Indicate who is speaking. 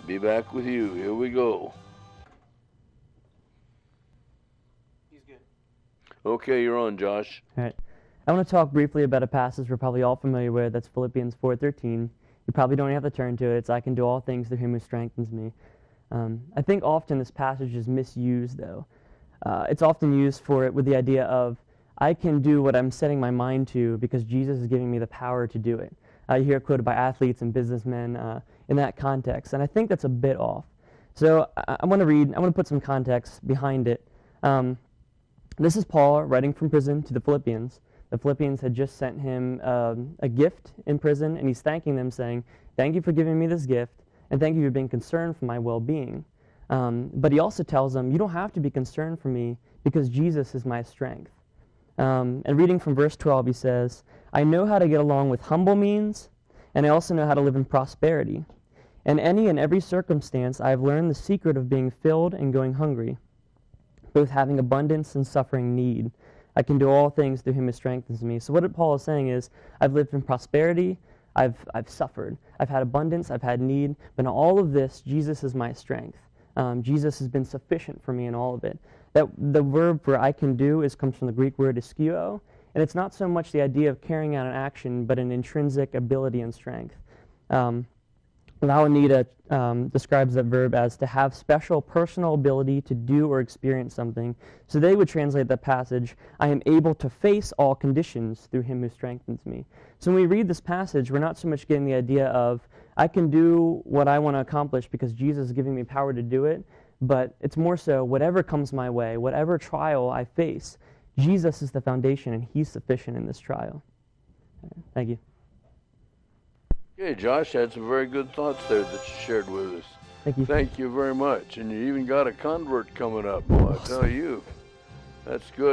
Speaker 1: Be back with you. Here we go.
Speaker 2: He's good.
Speaker 1: Okay, you're on, Josh.
Speaker 3: All right. I want to talk briefly about a passage we're probably all familiar with. That's Philippians 4:13. You probably don't have to turn to it. It's, I can do all things through him who strengthens me. I think often this passage is misused, though. It's often used for it with the idea of, I can do what I'm setting my mind to because Jesus is giving me the power to do it. You hear it quoted by athletes and businessmen in that context, and I think that's a bit off. So I want to put some context behind it. This is Paul writing from prison to the Philippians. The Philippians had just sent him a gift in prison, and he's thanking them, saying, thank you for giving me this gift, and thank you for being concerned for my well-being. But he also tells them, you don't have to be concerned for me because Jesus is my strength. And reading from verse 12, he says, I know how to get along with humble means, and I also know how to live in prosperity. In any and every circumstance, I have learned the secret of being filled and going hungry, both having abundance and suffering need. I can do all things through him who strengthens me. So what Paul is saying is, I've lived in prosperity, I've suffered, I've had abundance, I've had need, but in all of this, Jesus is my strength. Jesus has been sufficient for me in all of it. That the verb for I can do comes from the Greek word ischio, and it's not so much the idea of carrying out an action, but an intrinsic ability and strength. Louw-Nida describes that verb as to have special personal ability to do or experience something. So they would translate that passage, I am able to face all conditions through him who strengthens me. So when we read this passage, we're not so much getting the idea of, I can do what I want to accomplish because Jesus is giving me power to do it, but it's more so whatever comes my way, whatever trial I face, Jesus is the foundation and he's sufficient in this trial. Thank you.
Speaker 1: Okay, Josh had some very good thoughts there that you shared with us.
Speaker 3: Thank you.
Speaker 1: Thank you very much. And you even got a convert coming up, boy, I tell you. That's good.